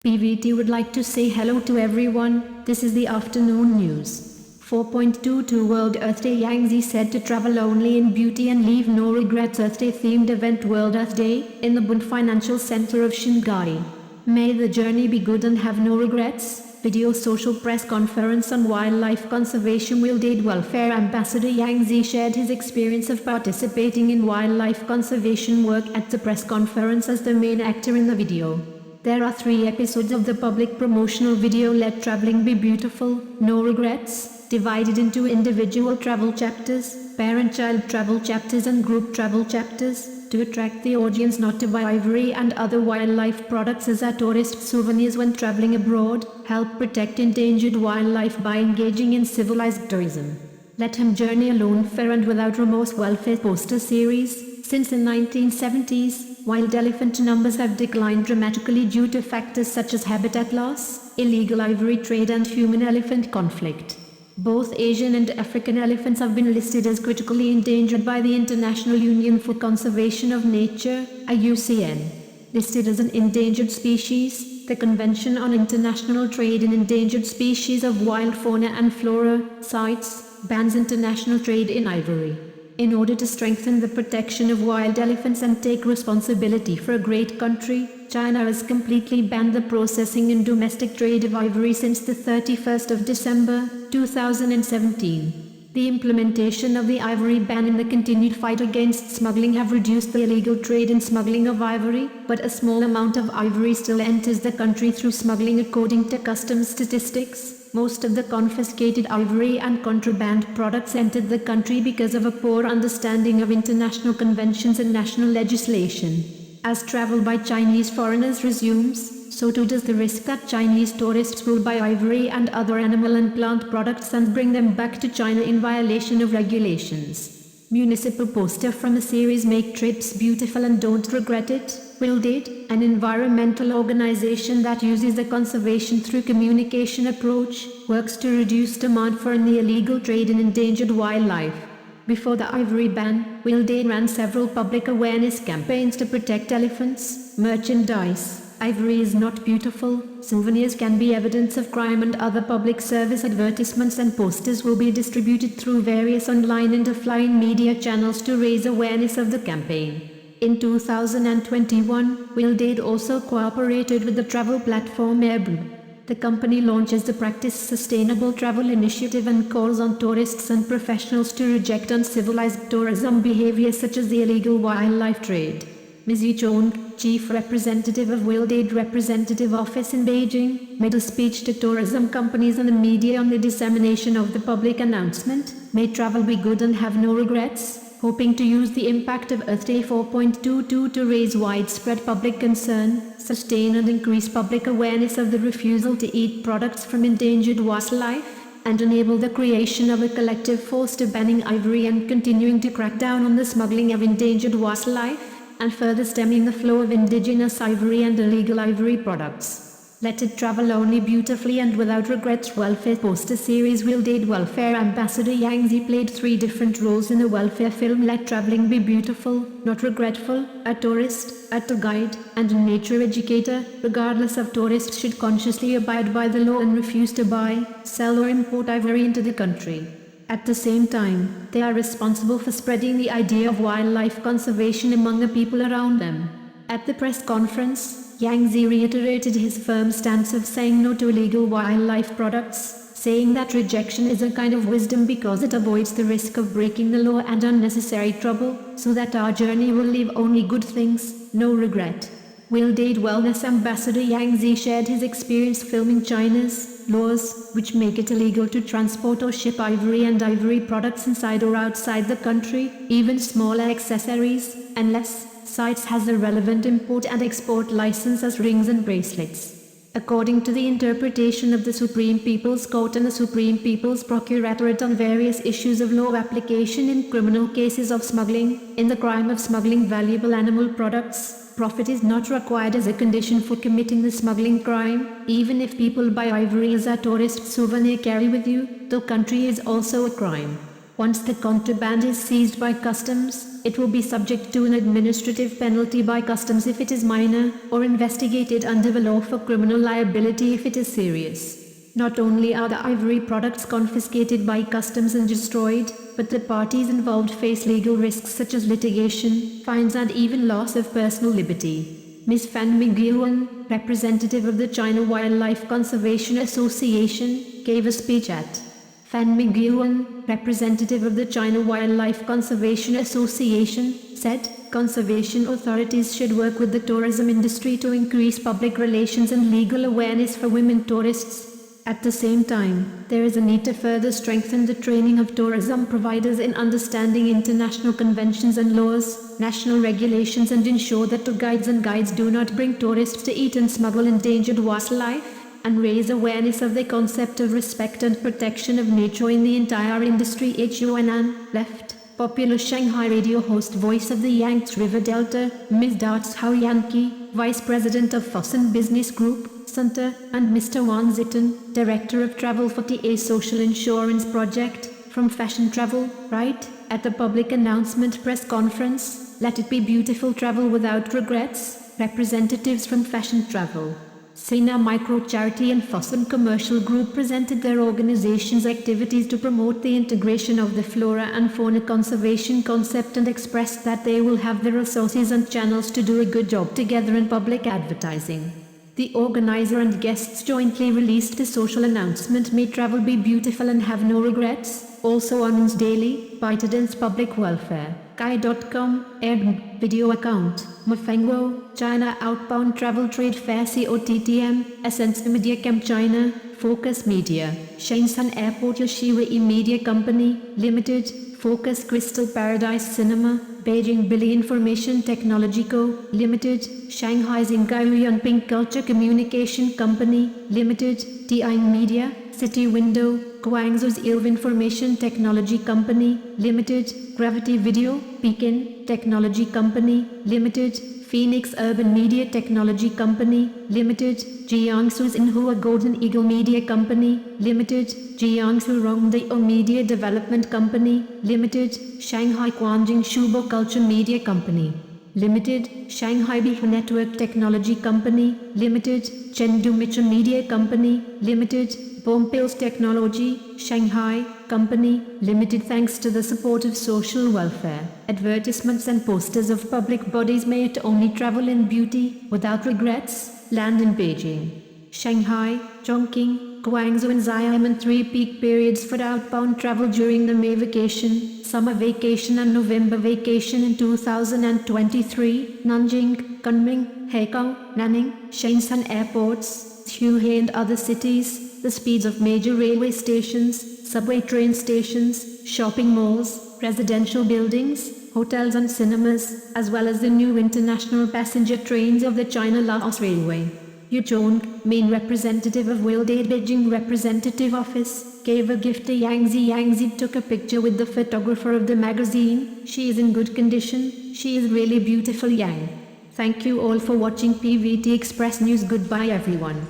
PVT would like to say hello to everyone. This is the afternoon news. 4.22 World Earth Day. Yangzi said to travel only in beauty and leave no regrets. Earth Day themed event World Earth Day in the Bund Financial Center of Shanghai. May the journey be good and have no regrets. Video social press conference on wildlife conservation. WildAid welfare ambassador Yangzi shared his experience of participating in wildlife conservation work at the press conference as the main actor in the video. There are 3 episodes of the public promotional video Let Traveling Be Beautiful, No Regrets, divided into individual travel chapters, parent-child travel chapters and group travel chapters, to attract the audience not to buy ivory and other wildlife products as our tourist souvenirs when traveling abroad, help protect endangered wildlife by engaging in civilized tourism. Let him journey alone, fair and without remorse. Welfare poster series. Since the 1970s, wild elephant numbers have declined dramatically due to factors such as habitat loss, illegal ivory trade and human-elephant conflict. Both Asian and African elephants have been listed as critically endangered by the International Union for Conservation of Nature, IUCN. Listed as an endangered species, the Convention on International Trade in Endangered Species of Wild Fauna and Flora, CITES, bans international trade in ivory. In order to strengthen the protection of wild elephants and take responsibility for a great country, China has completely banned the processing and domestic trade of ivory since the 31st of December, 2017. The implementation of the ivory ban and the continued fight against smuggling have reduced the illegal trade and smuggling of ivory, but a small amount of ivory still enters the country through smuggling according to customs statistics. Most of the confiscated ivory and contraband products entered the country because of a poor understanding of international conventions and national legislation. As travel by Chinese foreigners resumes, so too does the risk that Chinese tourists will buy ivory and other animal and plant products and bring them back to China in violation of regulations. Municipal poster from the series Make Trips Beautiful and Don't Regret It. WildAid, an environmental organization that uses a conservation through communication approach, works to reduce demand for and the illegal trade in endangered wildlife. Before the ivory ban, WildAid ran several public awareness campaigns to protect elephants. Merchandise. Ivory is not beautiful. Souvenirs can be evidence of crime, and other public service advertisements and posters will be distributed through various online and offline media channels to raise awareness of the campaign. In 2021, WildAid also cooperated with the travel platform Bund. The company launches the Practice Sustainable Travel initiative and calls on tourists and professionals to reject uncivilized tourism behavior such as the illegal wildlife trade. Ms. Yu Chong, Chief Representative of WildAid Representative Office in Beijing, made a speech to tourism companies and the media on the dissemination of the public announcement, May Travel Be Good and Have No Regrets, hoping to use the impact of Earth Day 4.22 to raise widespread public concern, sustain and increase public awareness of the refusal to eat products from endangered wildlife, and enable the creation of a collective force to banning ivory and continuing to crack down on the smuggling of endangered wildlife, and further stemming the flow of indigenous ivory and illegal ivory products. Let it travel only beautifully and without regrets. Welfare poster series. WildAid welfare ambassador Yangzi played 3 different roles in the welfare film Let Traveling Be Beautiful, Not Regretful, a tourist, a tour guide, and a nature educator. Regardless of, tourists should consciously abide by the law and refuse to buy, sell or import ivory into the country. At the same time, they are responsible for spreading the idea of wildlife conservation among the people around them. At the press conference, Yangzi reiterated his firm stance of saying no to illegal wildlife products, saying that rejection is a kind of wisdom because it avoids the risk of breaking the law and unnecessary trouble, so that our journey will leave only good things, no regret. WildAid Wellness Ambassador Yangzi shared his experience filming China's laws, which make it illegal to transport or ship ivory and ivory products inside or outside the country, even smaller accessories, unless CITES has a relevant import and export license as rings and bracelets. According to the interpretation of the Supreme People's Court and the Supreme People's Procuratorate on various issues of law application in criminal cases of smuggling, in the crime of smuggling valuable animal products, profit is not required as a condition for committing the smuggling crime, even if people buy ivory as a tourist souvenir carry with you, the country is also a crime. Once the contraband is seized by customs, it will be subject to an administrative penalty by customs if it is minor, or investigated under the law for criminal liability if it is serious. Not only are the ivory products confiscated by customs and destroyed, but the parties involved face legal risks such as litigation, fines and even loss of personal liberty. Ms. Fan Mingyuan, representative of the China Wildlife Conservation Association, gave a speech at Fan Mingyuan, representative of the China Wildlife Conservation Association, said, conservation authorities should work with the tourism industry to increase public relations and legal awareness for women tourists. At the same time, there is a need to further strengthen the training of tourism providers in understanding international conventions and laws, national regulations, and ensure that tour guides do not bring tourists to eat and smuggle endangered wildlife, and raise awareness of the concept of respect and protection of nature in the entire industry. Huanan, left, popular Shanghai radio host, voice of the Yangtze River Delta, Ms. Zhao Yanqi, Vice President of Fosun Business Group, Center, and Mr. Wan Zitten, Director of Travel for TA Social Insurance Project, from Fashion Travel, right, at the public announcement press conference, let it be beautiful travel without regrets, representatives from Fashion Travel, Sina Micro Charity and Fosun Commercial Group presented their organization's activities to promote the integration of the flora and fauna conservation concept and expressed that they will have the resources and channels to do a good job together in public advertising. The organizer and guests jointly released the social announcement, May Travel Be Beautiful and Have No Regrets, also on its daily, ByteDance Public Welfare, Kai.com, Airbnb video account, Mafengwo, China Outbound Travel Trade Fair COTTM, Essence Media Camp China, Focus Media, Shenzhen Airport Yoshiwei Media Company, Limited, Focus Crystal Paradise Cinema, Beijing Billy Information Technology Co., Limited, Shanghai Xinghai Yangping Culture Communication Company, Limited, Tiang Media, City Window, Guangzhou's Ilv Information Technology Company, Limited, Gravity Video, Pekin, Technology Company, Limited, Phoenix Urban Media Technology Company, Limited, Jiangsu's Inhua Golden Eagle Media Company, Limited, Jiangsu Rongdao Media Development Company, Limited, Shanghai Guanjing Shubo Culture Media Company, Limited, Shanghai Behe Network Technology Company, Limited, Chengdu Mitchell Media Company, Limited, Bompils Technology, Shanghai, Company, Limited. Thanks to the support of social welfare, advertisements and posters of public bodies, may it only travel in beauty, without regrets, land in Beijing, Shanghai, Chongqing, Guangzhou and Xiamen. 3 peak periods for outbound travel during the May vacation, summer vacation and November vacation in 2023, Nanjing, Kunming, Haikou, Nanning, Shenzhen airports, Zhuhai and other cities, the speeds of major railway stations, subway train stations, shopping malls, residential buildings, hotels and cinemas, as well as the new international passenger trains of the China-Laos Railway. Yu Zhong, main representative of WildAid Beijing Representative Office, gave a gift to Yangzi. Yangzi took a picture with the photographer of the magazine. She is in good condition. She is really beautiful, Yang. Thank you all for watching PVT Express News. Goodbye everyone.